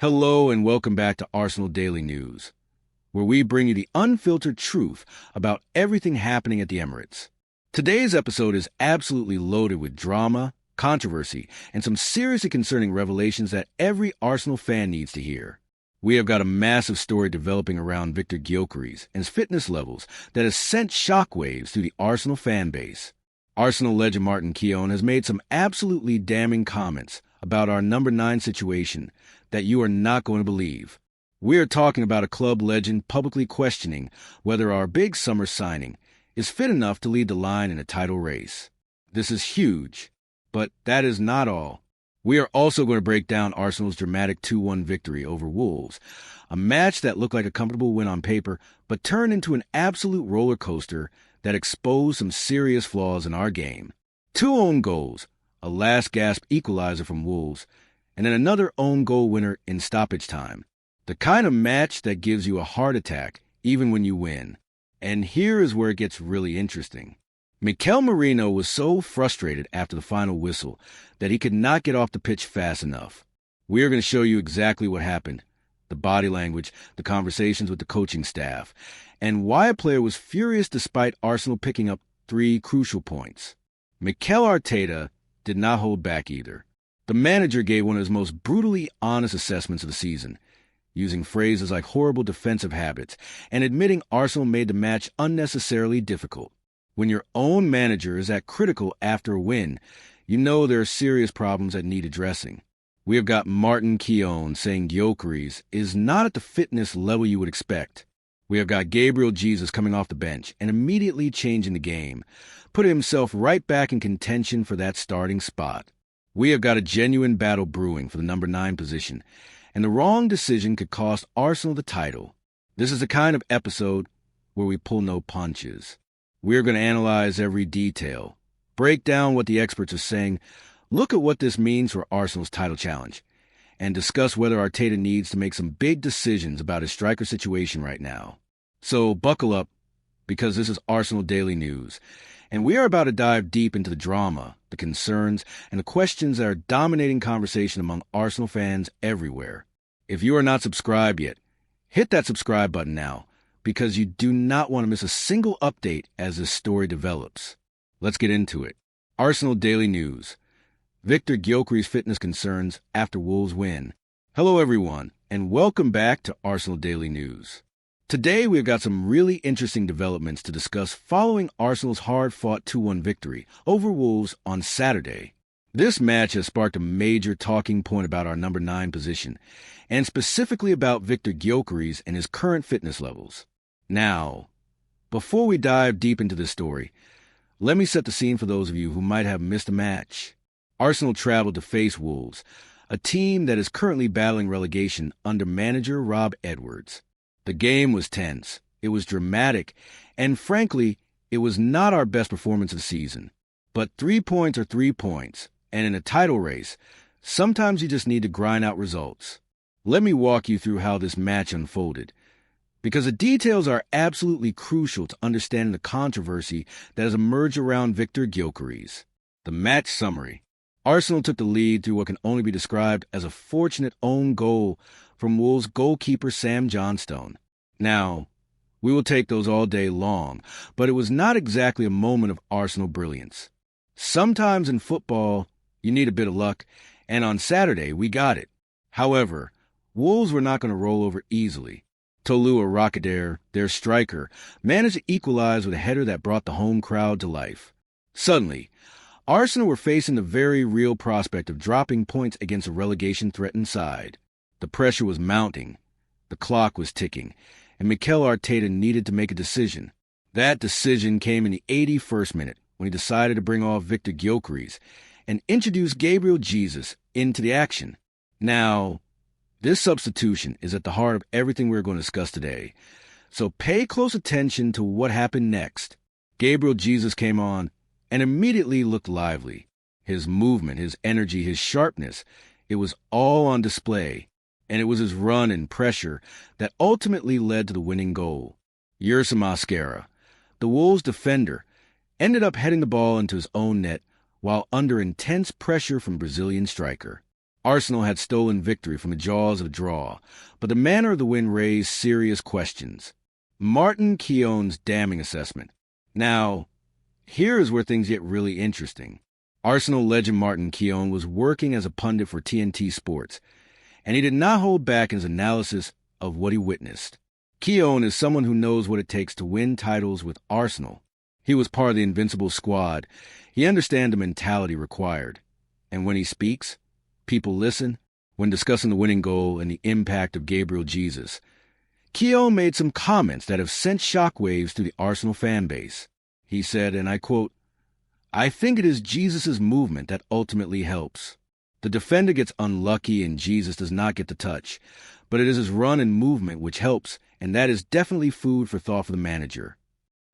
Hello and welcome back to Arsenal Daily News, where we bring you the unfiltered truth about everything happening at the Emirates. Today's episode is absolutely loaded with drama, controversy, and some seriously concerning revelations that every Arsenal fan needs to hear. We have got a massive story developing around Victor Gyokeres and his fitness levels that has sent shockwaves through the Arsenal fan base. Arsenal legend Martin Keown has made some absolutely damning comments about our number 9 situation that you are not going to believe. We are talking about a club legend publicly questioning whether our big summer signing is fit enough to lead the line in a title race. This is huge, but that is not all. We are also going to break down Arsenal's dramatic 2-1 victory over Wolves, a match that looked like a comfortable win on paper, but turned into an absolute roller coaster that exposed some serious flaws in our game. 2 own goals, a last-gasp equalizer from Wolves, and then another own goal winner in stoppage time. The kind of match that gives you a heart attack even when you win. And here is where it gets really interesting. Mikel Merino was so frustrated after the final whistle that he could not get off the pitch fast enough. We are going to show you exactly what happened, the body language, the conversations with the coaching staff, and why a player was furious despite Arsenal picking up 3 crucial points. Mikel Arteta did not hold back either. The manager gave one of his most brutally honest assessments of the season, using phrases like horrible defensive habits and admitting Arsenal made the match unnecessarily difficult. When your own manager is that critical after a win, you know there are serious problems that need addressing. We have got Martin Keown saying Gyökeres is not at the fitness level you would expect. We have got Gabriel Jesus coming off the bench and immediately changing the game, putting himself right back in contention for that starting spot. We have got a genuine battle brewing for the number 9 position, and the wrong decision could cost Arsenal the title. This is the kind of episode where we pull no punches. We're going to analyze every detail, break down what the experts are saying, look at what this means for Arsenal's title challenge, and discuss whether Arteta needs to make some big decisions about his striker situation right now. So buckle up, because this is Arsenal Daily News, and we are about to dive deep into the drama, the concerns, and the questions that are dominating conversation among Arsenal fans everywhere. If you are not subscribed yet, hit that subscribe button now, because you do not want to miss a single update as this story develops. Let's get into it. Arsenal Daily News. Victor Gyokeres' fitness concerns after Wolves win. Hello everyone, and welcome back to Arsenal Daily News. Today we've got some really interesting developments to discuss following Arsenal's hard-fought 2-1 victory over Wolves on Saturday. This match has sparked a major talking point about our number 9 position, and specifically about Victor Gyokeres and his current fitness levels. Now, before we dive deep into this story, let me set the scene for those of you who might have missed the match. Arsenal traveled to face Wolves, a team that is currently battling relegation under manager Rob Edwards. The game was tense, it was dramatic, and frankly, it was not our best performance of the season. But 3 points are 3 points, and in a title race, sometimes you just need to grind out results. Let me walk you through how this match unfolded, because the details are absolutely crucial to understanding the controversy that has emerged around Victor Gyokeres. The match summary. Arsenal took the lead through what can only be described as a fortunate own goal from Wolves goalkeeper Sam Johnstone. Now, we will take those all day long, but it was not exactly a moment of Arsenal brilliance. Sometimes in football, you need a bit of luck, and on Saturday, we got it. However, Wolves were not going to roll over easily. Tolu Arakader, their striker, managed to equalize with a header that brought the home crowd to life. Suddenly, Arsenal were facing the very real prospect of dropping points against a relegation-threatened side. The pressure was mounting, the clock was ticking, and Mikel Arteta needed to make a decision. That decision came in the 81st minute when he decided to bring off Victor Gyokeres and introduce Gabriel Jesus into the action. Now, this substitution is at the heart of everything we're going to discuss today, so pay close attention to what happened next. Gabriel Jesus came on and immediately looked lively. His movement, his energy, his sharpness, it was all on display. And it was his run and pressure that ultimately led to the winning goal. Yersa Mascara, the Wolves defender, ended up heading the ball into his own net while under intense pressure from Brazilian striker. Arsenal had stolen victory from the jaws of a draw, but the manner of the win raised serious questions. Martin Keown's damning assessment. Now, here is where things get really interesting. Arsenal legend Martin Keown was working as a pundit for TNT Sports, and he did not hold back in his analysis of what he witnessed. Keown is someone who knows what it takes to win titles with Arsenal. He was part of the invincible squad. He understands the mentality required. And when he speaks, people listen. When discussing the winning goal and the impact of Gyökeres, Keown made some comments that have sent shockwaves through the Arsenal fan base. He said, and I quote, "I think it is Jesus' movement that ultimately helps. The defender gets unlucky and Jesus does not get the touch, but it is his run and movement which helps, and that is definitely food for thought for the manager."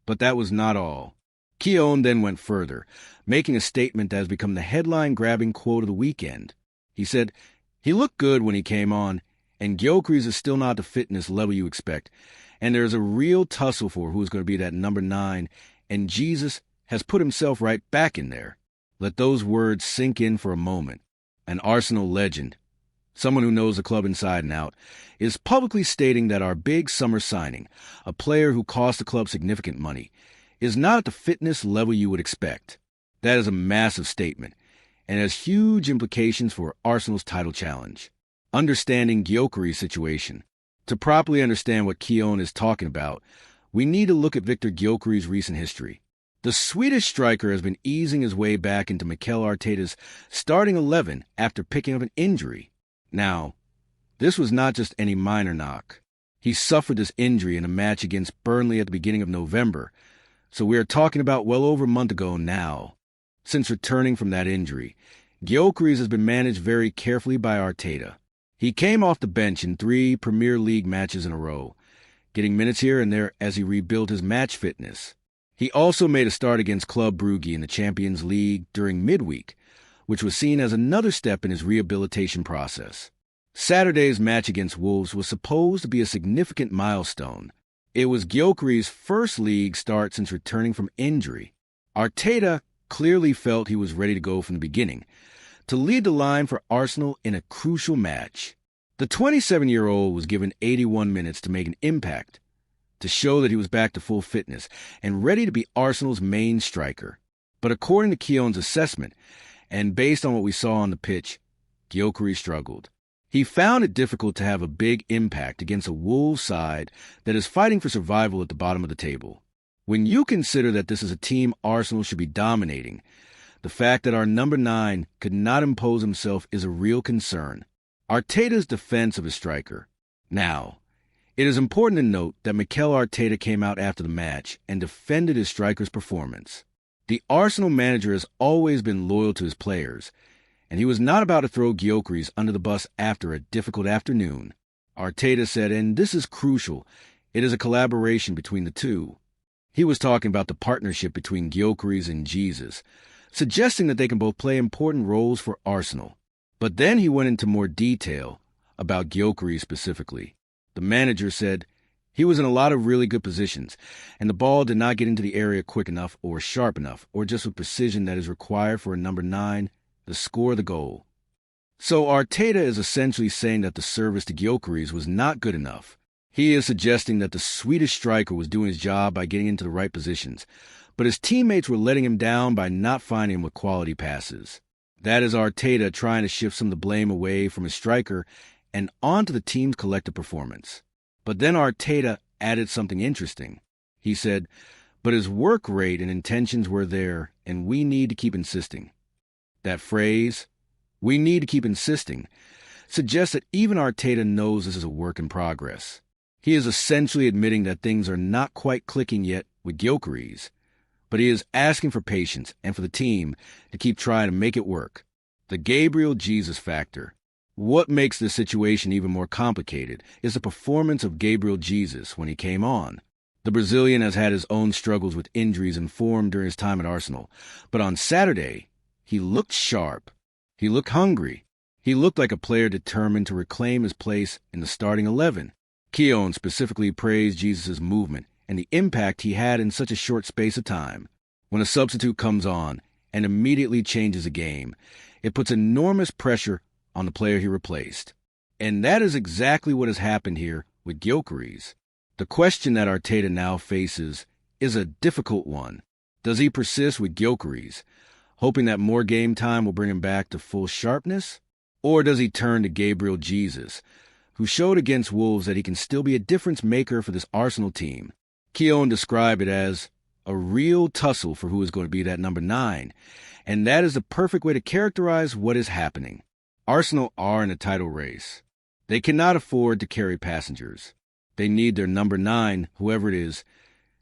But that was not all. Keown then went further, making a statement that has become the headline-grabbing quote of the weekend. He said, "He looked good when he came on, and Gyökeres is still not the fitness level you expect, and there is a real tussle for who is going to be that number 9, and Jesus has put himself right back in there." Let those words sink in for a moment. An Arsenal legend, someone who knows the club inside and out, is publicly stating that our big summer signing, a player who cost the club significant money, is not at the fitness level you would expect. That is a massive statement, and has huge implications for Arsenal's title challenge. Understanding Gyökeres' situation. To properly understand what Keown is talking about, we need to look at Viktor Gyökeres' recent history. The Swedish striker has been easing his way back into Mikel Arteta's starting 11 after picking up an injury. Now, this was not just any minor knock. He suffered this injury in a match against Burnley at the beginning of November, so we are talking about well over a month ago now. Since returning from that injury, Gyökeres has been managed very carefully by Arteta. He came off the bench in 3 Premier League matches in a row, getting minutes here and there as he rebuilt his match fitness. He also made a start against Club Brugge in the Champions League during midweek, which was seen as another step in his rehabilitation process. Saturday's match against Wolves was supposed to be a significant milestone. It was Gyökeres' first league start since returning from injury. Arteta clearly felt he was ready to go from the beginning, to lead the line for Arsenal in a crucial match. The 27-year-old was given 81 minutes to make an impact, to show that he was back to full fitness and ready to be Arsenal's main striker. But according to Keown's assessment, and based on what we saw on the pitch, Gyökeres struggled. He found it difficult to have a big impact against a Wolves side that is fighting for survival at the bottom of the table. When you consider that this is a team Arsenal should be dominating, the fact that our number 9 could not impose himself is a real concern. Arteta's defense of his striker. Now, it is important to note that Mikel Arteta came out after the match and defended his striker's performance. The Arsenal manager has always been loyal to his players, and he was not about to throw Gyökeres under the bus after a difficult afternoon. Arteta said, and this is crucial, it is a collaboration between the two. He was talking about the partnership between Gyökeres and Jesus, suggesting that they can both play important roles for Arsenal. But then he went into more detail about Gyökeres specifically. The manager said he was in a lot of really good positions, and the ball did not get into the area quick enough or sharp enough, or just with precision that is required for a number 9 to score the goal. So Arteta is essentially saying that the service to Gyökeres was not good enough. He is suggesting that the Swedish striker was doing his job by getting into the right positions, but his teammates were letting him down by not finding him with quality passes. That is Arteta trying to shift some of the blame away from his striker and onto the team's collective performance. But then Arteta added something interesting. He said, but his work rate and intentions were there, and we need to keep insisting. That phrase, we need to keep insisting, suggests that even Arteta knows this is a work in progress. He is essentially admitting that things are not quite clicking yet with Gyökeres, but he is asking for patience and for the team to keep trying to make it work. The Gabriel Jesus factor. What makes this situation even more complicated is the performance of Gabriel Jesus when he came on. The Brazilian has had his own struggles with injuries and form during his time at Arsenal, but on Saturday, he looked sharp. He looked hungry. He looked like a player determined to reclaim his place in the starting 11. Keown specifically praised Jesus' movement and the impact he had in such a short space of time. When a substitute comes on and immediately changes a game, it puts enormous pressure on the player he replaced. And that is exactly what has happened here with Gyokeres. The question that Arteta now faces is a difficult one. Does he persist with Gyökeres, hoping that more game time will bring him back to full sharpness? Or does he turn to Gabriel Jesus, who showed against Wolves that he can still be a difference maker for this Arsenal team? Keown described it as a real tussle for who is going to be that number 9, and that is the perfect way to characterize what is happening. Arsenal are in a title race. They cannot afford to carry passengers. They need their number 9, whoever it is,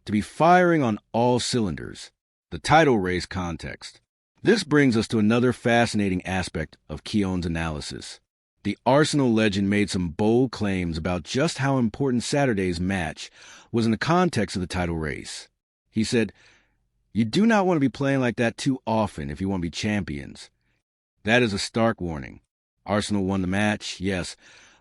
to be firing on all cylinders. The title race context. This brings us to another fascinating aspect of Keown's analysis. The Arsenal legend made some bold claims about just how important Saturday's match was in the context of the title race. He said, "You do not want to be playing like that too often if you want to be champions." That is a stark warning. Arsenal won the match, yes,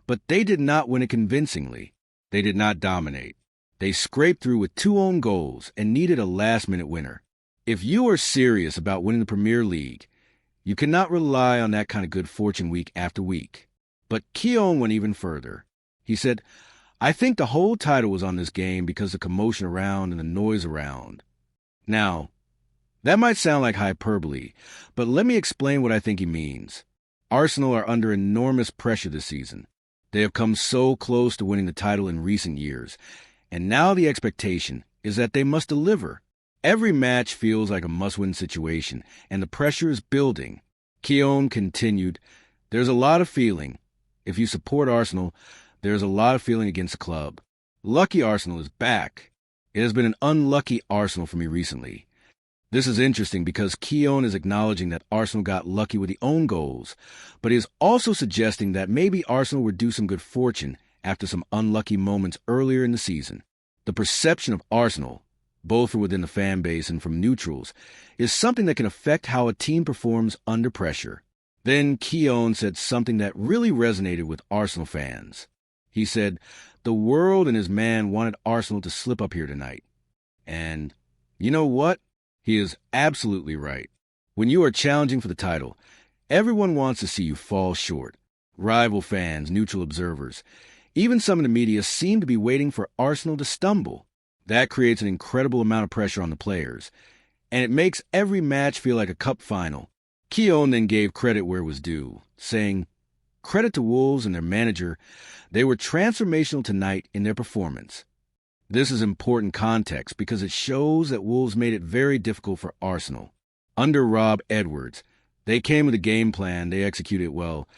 but they did not win it convincingly. They did not dominate. They scraped through with 2 own goals and needed a last-minute winner. If you are serious about winning the Premier League, you cannot rely on that kind of good fortune week after week. But Keown went even further. He said, "I think the whole title was on this game because of the commotion around and the noise around." Now, that might sound like hyperbole, but let me explain what I think he means. Arsenal are under enormous pressure this season. They have come so close to winning the title in recent years, and now the expectation is that they must deliver. Every match feels like a must-win situation, and the pressure is building. Keown continued, "There's a lot of feeling. If you support Arsenal, there's a lot of feeling against the club. Lucky Arsenal is back. It has been an unlucky Arsenal for me recently." This is interesting because Keown is acknowledging that Arsenal got lucky with the own goals, but he is also suggesting that maybe Arsenal were due some good fortune after some unlucky moments earlier in the season. The perception of Arsenal, both from within the fan base and from neutrals, is something that can affect how a team performs under pressure. Then Keown said something that really resonated with Arsenal fans. He said, "The world and his man wanted Arsenal to slip up here tonight." And you know what? He is absolutely right. When you are challenging for the title, everyone wants to see you fall short. Rival fans, neutral observers, even some in the media seem to be waiting for Arsenal to stumble. That creates an incredible amount of pressure on the players, and it makes every match feel like a cup final. Keown then gave credit where it was due, saying, "Credit to Wolves and their manager, they were transformational tonight in their performance." This is important context because it shows that Wolves made it very difficult for Arsenal. Under Rob Edwards, they came with a game plan, they executed it well,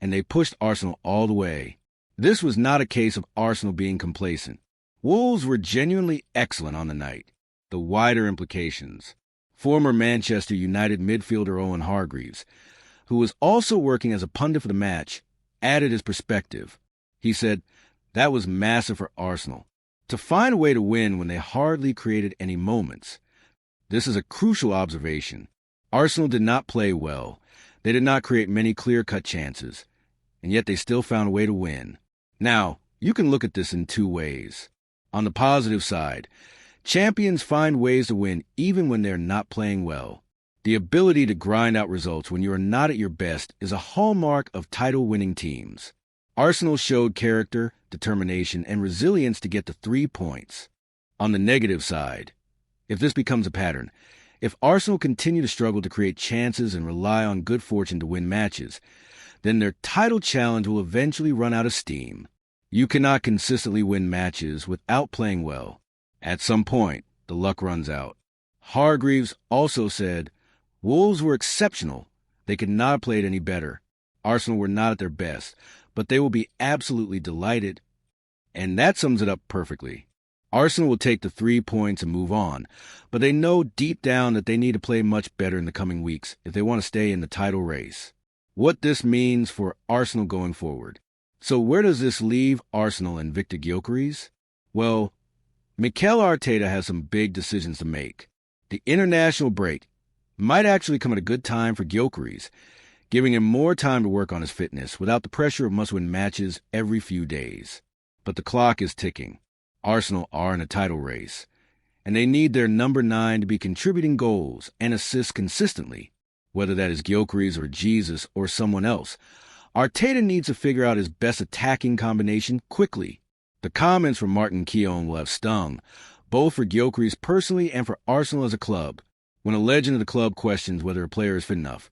and they pushed Arsenal all the way. This was not a case of Arsenal being complacent. Wolves were genuinely excellent on the night. The wider implications. Former Manchester United midfielder Owen Hargreaves, who was also working as a pundit for the match, added his perspective. He said, "That was massive for Arsenal. To find a way to win when they hardly created any moments. This is a crucial observation. Arsenal did not play well. They did not create many clear-cut chances, and yet they still found a way to win." Now, you can look at this in 2 ways. On the positive side, champions find ways to win even when they're not playing well. The ability to grind out results when you are not at your best is a hallmark of title-winning teams. Arsenal showed character, determination, and resilience to get to 3 points. On the negative side, if this becomes a pattern, if Arsenal continue to struggle to create chances and rely on good fortune to win matches, then their title challenge will eventually run out of steam. You cannot consistently win matches without playing well. At some point, the luck runs out. Hargreaves also said, "Wolves were exceptional. They could not have played any better. Arsenal were not at their best, but they will be absolutely delighted." And that sums it up perfectly. Arsenal will take the 3 points and move on, but they know deep down that they need to play much better in the coming weeks if they want to stay in the title race. What this means for Arsenal going forward. So where does this leave Arsenal and Victor Gyokeres? Well, Mikel Arteta has some big decisions to make. The international break might actually come at a good time for Gyökeres, giving him more time to work on his fitness without the pressure of must-win matches every few days. But the clock is ticking. Arsenal are in a title race, and they need their number 9 to be contributing goals and assists consistently. Whether that is Gyökeres or Jesus or someone else, Arteta needs to figure out his best attacking combination quickly. The comments from Martin Keown will have stung, both for Gyökeres personally and for Arsenal as a club, when a legend of the club questions whether a player is fit enough.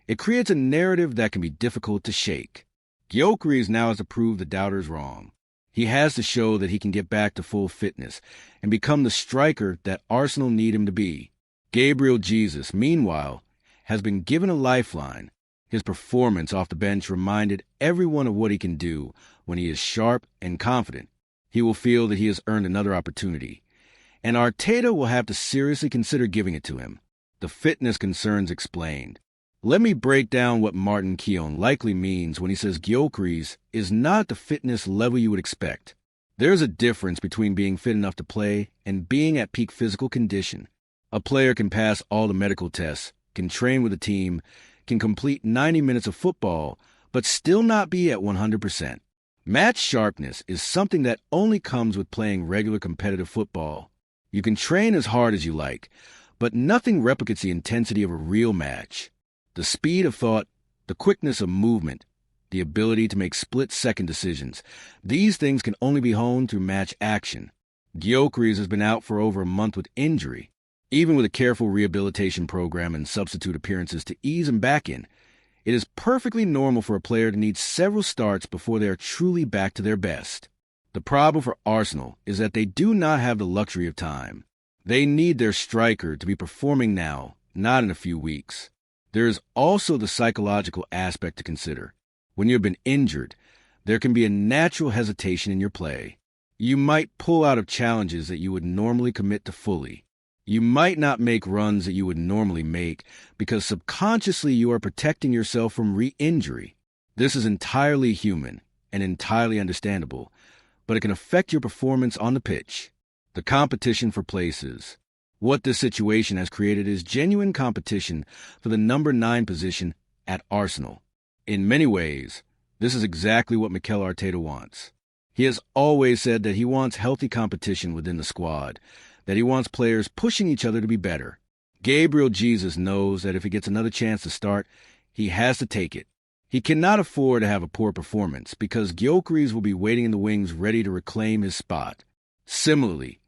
It creates a narrative that can be difficult to shake. Gyökeres now has to prove the doubters wrong. He has to show that he can get back to full fitness and become the striker that Arsenal need him to be. Gyökeres, meanwhile, has been given a lifeline. His performance off the bench reminded everyone of what he can do when he is sharp and confident. He will feel that he has earned another opportunity, and Arteta will have to seriously consider giving it to him. The fitness concerns explained. Let me break down what Martin Keown likely means when he says Gyökeres is not the fitness level you would expect. There's a difference between being fit enough to play and being at peak physical condition. A player can pass all the medical tests, can train with a team, can complete 90 minutes of football, but still not be at 100%. Match sharpness is something that only comes with playing regular competitive football. You can train as hard as you like, but nothing replicates the intensity of a real match. The speed of thought, the quickness of movement, the ability to make split-second decisions, these things can only be honed through match action. Gyökeres has been out for over a month with injury. Even with a careful rehabilitation program and substitute appearances to ease him back in, it is perfectly normal for a player to need several starts before they are truly back to their best. The problem for Arsenal is that they do not have the luxury of time. They need their striker to be performing now, not in a few weeks. There is also the psychological aspect to consider. When you've been injured, there can be a natural hesitation in your play. You might pull out of challenges that you would normally commit to fully. You might not make runs that you would normally make because subconsciously you are protecting yourself from re-injury. This is entirely human and entirely understandable, but it can affect your performance on the pitch. The competition for places. What this situation has created is genuine competition for the number 9 position at Arsenal. In many ways, this is exactly what Mikel Arteta wants. He has always said that he wants healthy competition within the squad, that he wants players pushing each other to be better. Gyökeres knows that if he gets another chance to start, he has to take it. He cannot afford to have a poor performance because Gyökeres will be waiting in the wings ready to reclaim his spot. Similarly,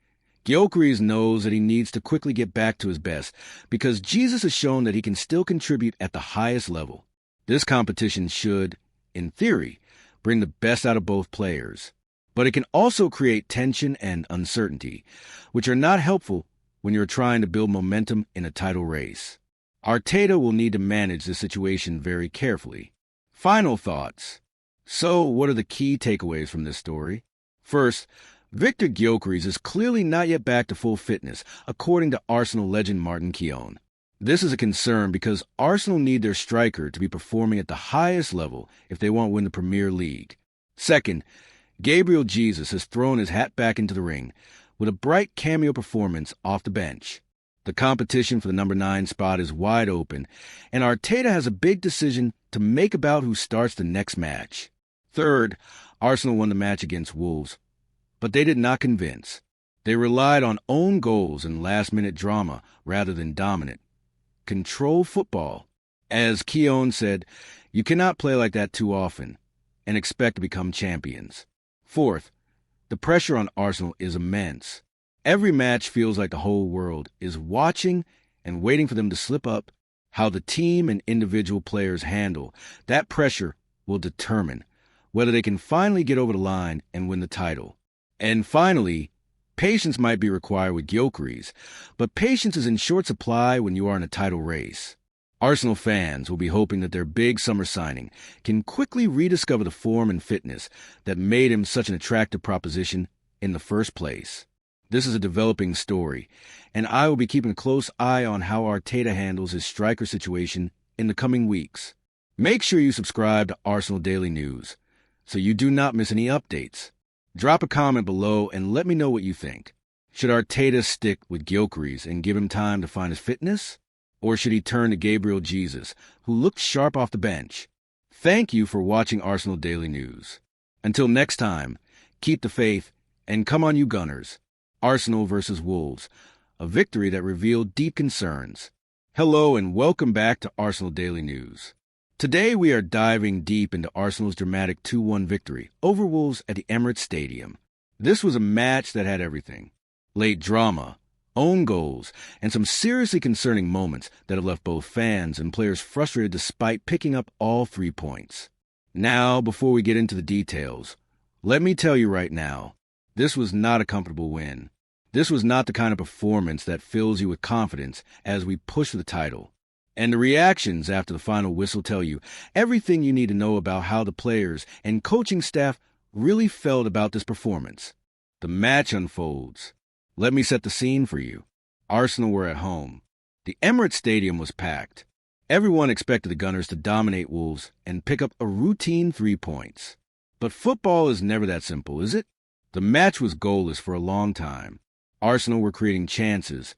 Gyökeres knows that he needs to quickly get back to his best because Jesus has shown that he can still contribute at the highest level. This competition should, in theory, bring the best out of both players. But it can also create tension and uncertainty, which are not helpful when you're trying to build momentum in a title race. Arteta will need to manage this situation very carefully. Final thoughts. So, what are the key takeaways from this story? First, Victor Gyökeres is clearly not yet back to full fitness, according to Arsenal legend Martin Keown. This is a concern because Arsenal need their striker to be performing at the highest level if they want to win the Premier League. Second, Gyökeres has thrown his hat back into the ring with a bright cameo performance off the bench. The competition for the number 9 spot is wide open, and Arteta has a big decision to make about who starts the next match. Third, Arsenal won the match against Wolves, but they did not convince. They relied on own goals and last-minute drama rather than dominant. Control football. As Keown said, you cannot play like that too often and expect to become champions. Fourth, the pressure on Arsenal is immense. Every match feels like the whole world is watching and waiting for them to slip up. How the team and individual players handle that pressure will determine whether they can finally get over the line and win the title. And finally, patience might be required with Gyökeres, but patience is in short supply when you are in a title race. Arsenal fans will be hoping that their big summer signing can quickly rediscover the form and fitness that made him such an attractive proposition in the first place. This is a developing story, and I will be keeping a close eye on how Arteta handles his striker situation in the coming weeks. Make sure you subscribe to Arsenal Daily News so you do not miss any updates. Drop a comment below and let me know what you think. Should Arteta stick with Gyökeres and give him time to find his fitness? Or should he turn to Gyökeres, who looked sharp off the bench? Thank you for watching Arsenal Daily News. Until next time, keep the faith, and come on you Gunners. Arsenal versus Wolves, a victory that revealed deep concerns. Hello and welcome back to Arsenal Daily News. Today we are diving deep into Arsenal's dramatic 2-1 victory over Wolves at the Emirates Stadium. This was a match that had everything. Late drama, own goals, and some seriously concerning moments that have left both fans and players frustrated despite picking up all 3 points. Now, before we get into the details, let me tell you right now, this was not a comfortable win. This was not the kind of performance that fills you with confidence as we push for the title. And the reactions after the final whistle tell you everything you need to know about how the players and coaching staff really felt about this performance. The match unfolds. Let me set the scene for you. Arsenal were at home. The Emirates Stadium was packed. Everyone expected the Gunners to dominate Wolves and pick up a routine 3 points. But football is never that simple, is it? The match was goalless for a long time. Arsenal were creating chances,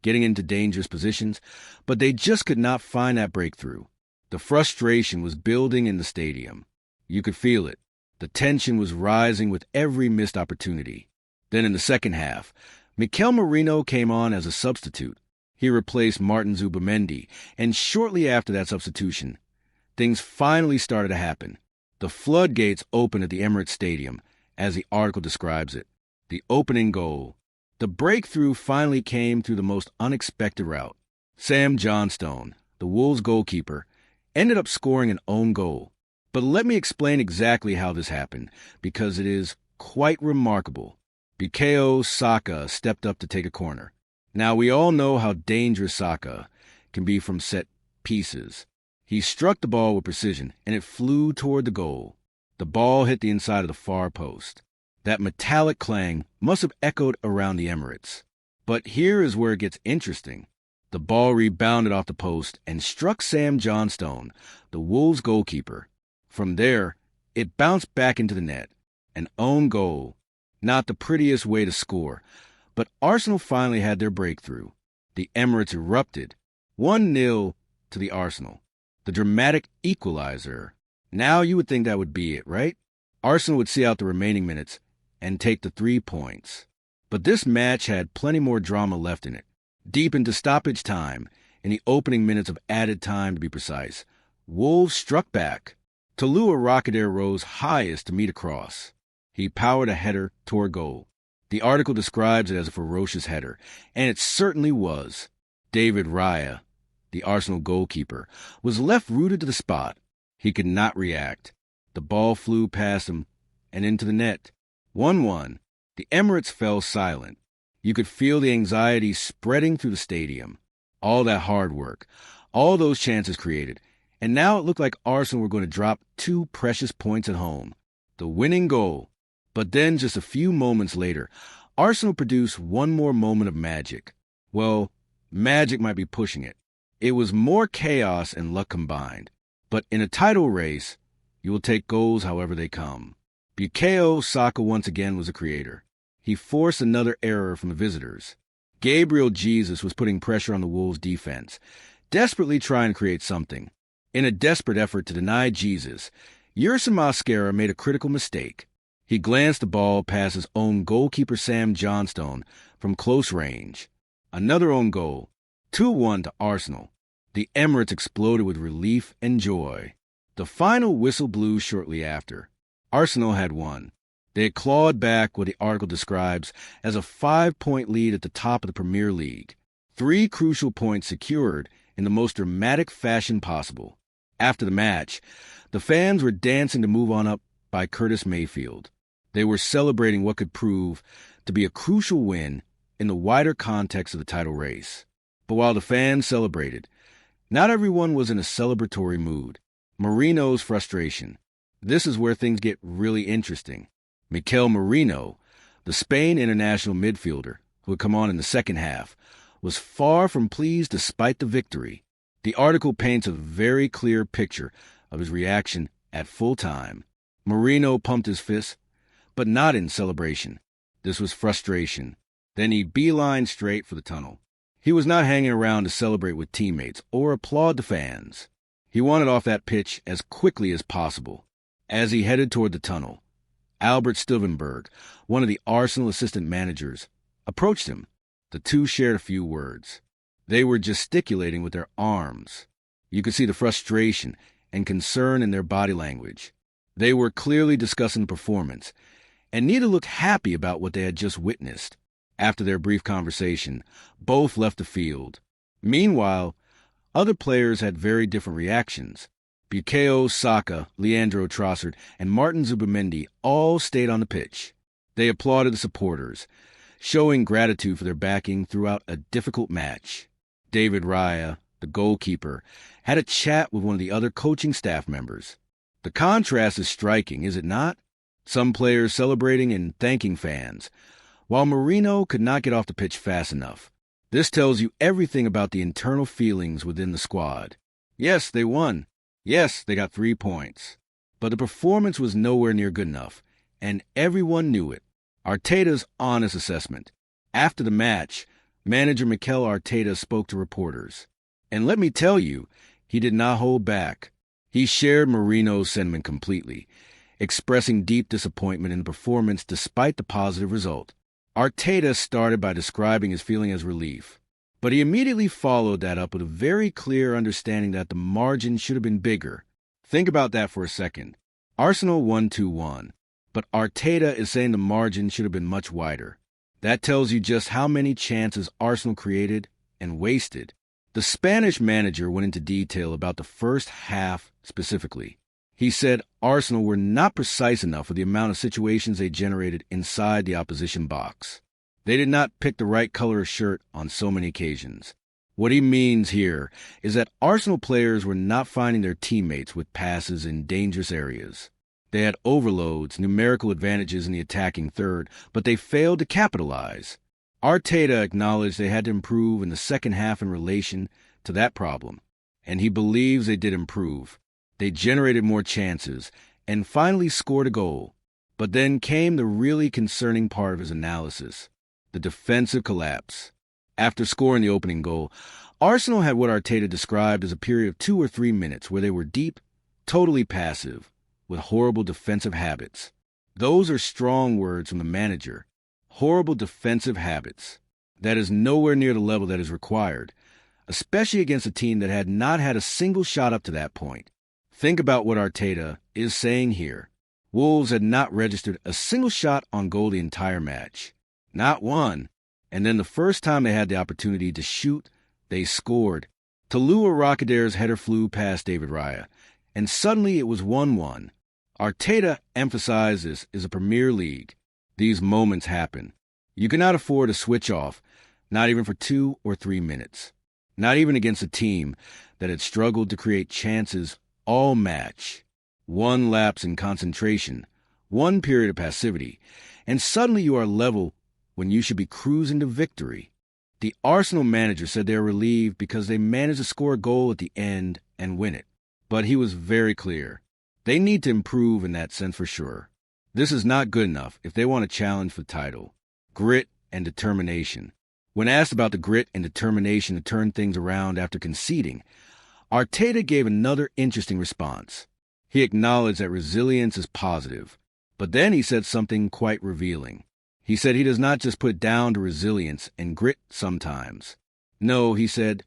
getting into dangerous positions, but they just could not find that breakthrough. The frustration was building in the stadium. You could feel it. The tension was rising with every missed opportunity. Then in the second half, Mikel Merino came on as a substitute. He replaced Martin Zubimendi, and shortly after that substitution, things finally started to happen. The floodgates opened at the Emirates Stadium, as the article describes it. The opening goal. The breakthrough finally came through the most unexpected route. Sam Johnstone, the Wolves goalkeeper, ended up scoring an own goal. But let me explain exactly how this happened, because it is quite remarkable. Bukayo Saka stepped up to take a corner. Now, we all know how dangerous Saka can be from set pieces. He struck the ball with precision, and it flew toward the goal. The ball hit the inside of the far post. That metallic clang must have echoed around the Emirates. But here is where it gets interesting. The ball rebounded off the post and struck Sam Johnstone, the Wolves goalkeeper. From there, it bounced back into the net. An own goal. Not the prettiest way to score, but Arsenal finally had their breakthrough. The Emirates erupted. 1-0 to the Arsenal. The dramatic equalizer. Now you would think that would be it, right? Arsenal would see out the remaining minutes and take the 3 points. But this match had plenty more drama left in it. Deep into stoppage time, in the opening minutes of added time to be precise, Wolves struck back. Talua Rocketair rose highest to meet a cross. He powered a header toward goal. The article describes it as a ferocious header, and it certainly was. David Raya, the Arsenal goalkeeper, was left rooted to the spot. He could not react. The ball flew past him and into the net. 1-1. The Emirates fell silent. You could feel the anxiety spreading through the stadium. All that hard work, all those chances created, and now it looked like Arsenal were going to drop 2 precious points at home. The winning goal. But then just a few moments later, Arsenal produced one more moment of magic. Well, magic might be pushing it. It was more chaos and luck combined. But in a title race, you will take goals however they come. Bukayo Saka once again was a creator. He forced another error from the visitors. Gabriel Jesus was putting pressure on the Wolves' defense, desperately trying to create something. In a desperate effort to deny Jesus, Yerson Mascara made a critical mistake. He glanced the ball past his own goalkeeper Sam Johnstone from close range. Another own goal. 2-1 to Arsenal. The Emirates exploded with relief and joy. The final whistle blew shortly after. Arsenal had won. They had clawed back what the article describes as a 5-point lead at the top of the Premier League. 3 crucial points secured in the most dramatic fashion possible. After the match, the fans were dancing to move on up by Curtis Mayfield. They were celebrating what could prove to be a crucial win in the wider context of the title race. But while the fans celebrated, not everyone was in a celebratory mood. Merino's frustration. This is where things get really interesting. Mikel Merino, the Spain international midfielder who had come on in the second half, was far from pleased despite the victory. The article paints a very clear picture of his reaction at full time. Merino pumped his fist, but not in celebration. This was frustration. Then he beelined straight for the tunnel. He was not hanging around to celebrate with teammates or applaud the fans. He wanted off that pitch as quickly as possible. As he headed toward the tunnel, Albert Stuivenberg, one of the Arsenal assistant managers, approached him. The two shared a few words. They were gesticulating with their arms. You could see the frustration and concern in their body language. They were clearly discussing the performance, and neither looked happy about what they had just witnessed. After their brief conversation, both left the field. Meanwhile, other players had very different reactions. Bukayo Saka, Leandro Trossard, and Martin Zubimendi all stayed on the pitch. They applauded the supporters, showing gratitude for their backing throughout a difficult match. David Raya, the goalkeeper, had a chat with one of the other coaching staff members. The contrast is striking, is it not? Some players celebrating and thanking fans, while Marino could not get off the pitch fast enough. This tells you everything about the internal feelings within the squad. Yes, they won. Yes, they got 3 points. But the performance was nowhere near good enough, and everyone knew it. Arteta's honest assessment. After the match, manager Mikel Arteta spoke to reporters. And let me tell you, he did not hold back. He shared Marino's sentiment completely, expressing deep disappointment in the performance despite the positive result. Arteta started by describing his feeling as relief, but he immediately followed that up with a very clear understanding that the margin should have been bigger. Think about that for a second. Arsenal won 2-1, but Arteta is saying the margin should have been much wider. That tells you just how many chances Arsenal created and wasted. The Spanish manager went into detail about the first half specifically. He said Arsenal were not precise enough with the amount of situations they generated inside the opposition box. They did not pick the right color of shirt on so many occasions. What he means here is that Arsenal players were not finding their teammates with passes in dangerous areas. They had overloads, numerical advantages in the attacking third, but they failed to capitalize. Arteta acknowledged they had to improve in the second half in relation to that problem, and he believes they did improve. They generated more chances and finally scored a goal. But then came the really concerning part of his analysis, the defensive collapse. After scoring the opening goal, Arsenal had what Arteta described as a period of 2 or 3 minutes where they were deep, totally passive, with horrible defensive habits. Those are strong words from the manager. Horrible defensive habits. That is nowhere near the level that is required, especially against a team that had not had a single shot up to that point. Think about what Arteta is saying here. Wolves had not registered a single shot on goal the entire match. Not one. And then the first time they had the opportunity to shoot, they scored. Talua Rockeder's header flew past David Raya, and suddenly it was 1-1. Arteta emphasized this is a Premier League. These moments happen. You cannot afford to switch off, not even for 2 or 3 minutes. Not even against a team that had struggled to create chances all match. One lapse in concentration, one period of passivity, and suddenly you are level when you should be cruising to victory. The Arsenal manager said they are relieved because they managed to score a goal at the end and win it. But he was very clear. They need to improve in that sense for sure. This is not good enough if they want to challenge for the title. Grit and determination. When asked about the grit and determination to turn things around after conceding, Arteta gave another interesting response. He acknowledged that resilience is positive, but then he said something quite revealing. He said he does not just put it down to resilience and grit sometimes. No, he said,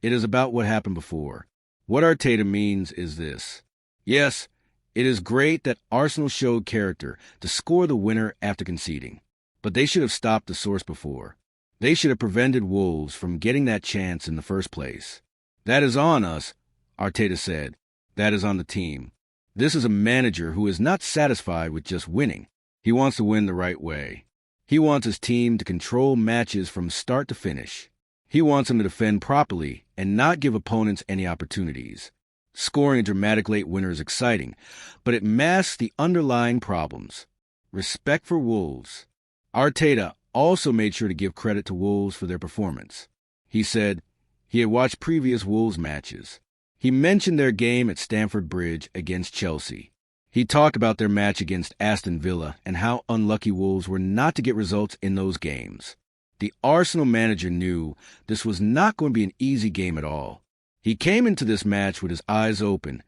it is about what happened before. What Arteta means is this. Yes, it is great that Arsenal showed character to score the winner after conceding, but they should have stopped the source before. They should have prevented Wolves from getting that chance in the first place. That is on us, Arteta said. That is on the team. This is a manager who is not satisfied with just winning. He wants to win the right way. He wants his team to control matches from start to finish. He wants them to defend properly and not give opponents any opportunities. Scoring a dramatic late winner is exciting, but it masks the underlying problems. Respect for Wolves. Arteta also made sure to give credit to Wolves for their performance. He said he had watched previous Wolves matches. He mentioned their game at Stamford Bridge against Chelsea. He talked about their match against Aston Villa and how unlucky Wolves were not to get results in those games. The Arsenal manager knew this was not going to be an easy game at all. He came into this match with his eyes open,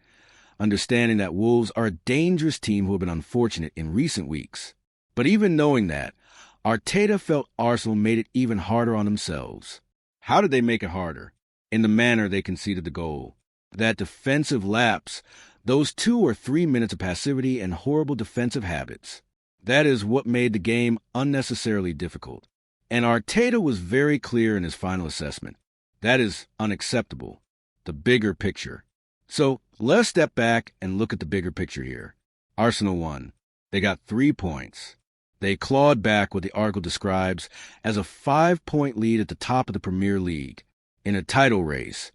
understanding that Wolves are a dangerous team who have been unfortunate in recent weeks. But even knowing that, Arteta felt Arsenal made it even harder on themselves. How did they make it harder? In the manner they conceded the goal. That defensive lapse, those 2 or 3 minutes of passivity and horrible defensive habits. That is what made the game unnecessarily difficult. And Arteta was very clear in his final assessment. That is unacceptable. The bigger picture. So let's step back and look at the bigger picture here. Arsenal won. They got 3 points. They clawed back what the article describes as a 5-point lead at the top of the Premier League in a title race.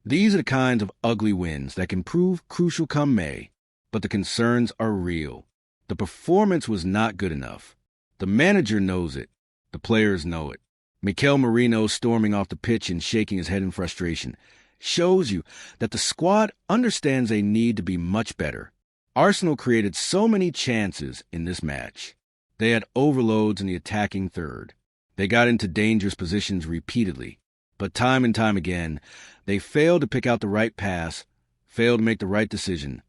These are the kinds of ugly wins that can prove crucial come May, but the concerns are real. The performance was not good enough. The manager knows it. The players know it. Mikel Merino storming off the pitch and shaking his head in frustration shows you that the squad understands they need to be much better. Arsenal created so many chances in this match. They had overloads in the attacking third. They got into dangerous positions repeatedly. But time and time again, they failed to pick out the right pass, failed to make the right decision,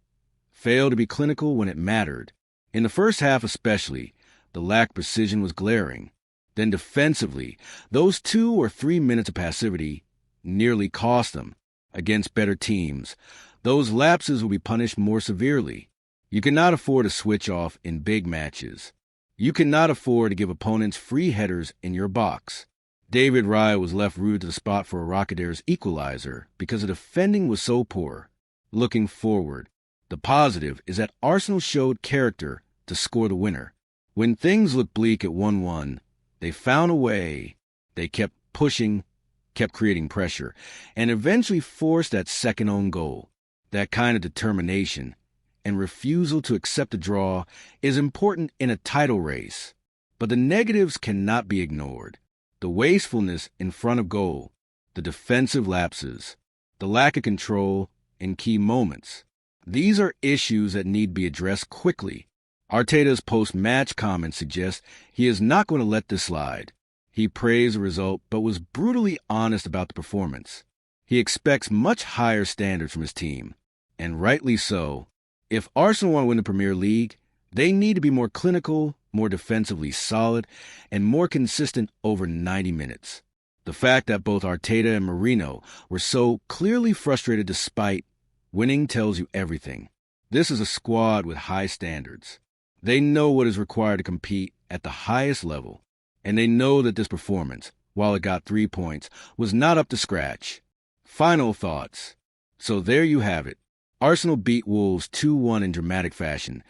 failed to be clinical when it mattered. In the first half especially, the lack of precision was glaring. Then defensively, those 2 or 3 minutes of passivity nearly cost them. Against better teams, those lapses will be punished more severely. You cannot afford to switch off in big matches. You cannot afford to give opponents free headers in your box. David Raya was left rooted to the spot for a Gyökeres equalizer because the defending was so poor. Looking forward, the positive is that Arsenal showed character to score the winner. When things looked bleak at 1-1, they found a way. They kept pushing, kept creating pressure, and eventually forced that second own goal. That kind of determination and refusal to accept a draw is important in a title race. But the negatives cannot be ignored. The wastefulness in front of goal, the defensive lapses, the lack of control in key moments. These are issues that need to be addressed quickly. Arteta's post-match comments suggest he is not going to let this slide. He praised the result but was brutally honest about the performance. He expects much higher standards from his team, and rightly so. If Arsenal want to win the Premier League, they need to be more clinical, more defensively solid, and more consistent over 90 minutes. The fact that both Arteta and Merino were so clearly frustrated despite winning tells you everything. This is a squad with high standards. They know what is required to compete at the highest level, and they know that this performance, while it got 3 points, was not up to scratch. Final thoughts. So there you have it. Arsenal beat Wolves 2-1 in dramatic fashion,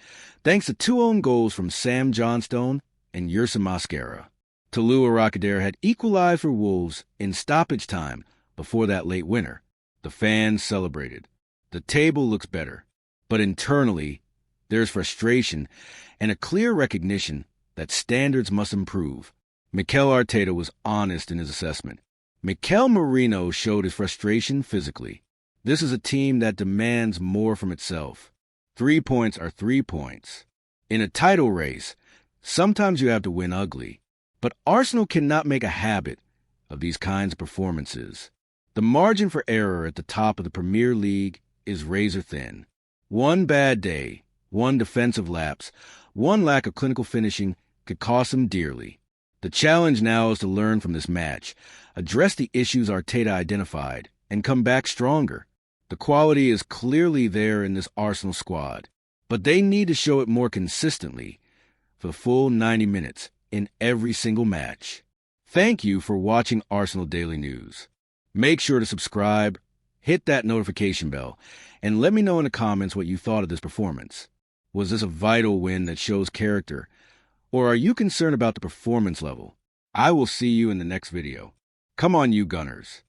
thanks to 2 own goals from Sam Johnstone and Yerson Mosquera. Tolua Rockadere had equalized for Wolves in stoppage time before that late winner. The fans celebrated. The table looks better, but internally, there's frustration and a clear recognition that standards must improve. Mikel Arteta was honest in his assessment. Mikel Merino showed his frustration physically. This is a team that demands more from itself. 3 points are 3 points. In a title race, sometimes you have to win ugly. But Arsenal cannot make a habit of these kinds of performances. The margin for error at the top of the Premier League is razor thin. One bad day, one defensive lapse, one lack of clinical finishing could cost them dearly. The challenge now is to learn from this match, address the issues Arteta identified, and come back stronger. The quality is clearly there in this Arsenal squad, but they need to show it more consistently for the full 90 minutes in every single match. Thank you for watching Arsenal Daily News. Make sure to subscribe, hit that notification bell, and let me know in the comments what you thought of this performance. Was this a vital win that shows character, or are you concerned about the performance level? I will see you in the next video. Come on, you Gunners.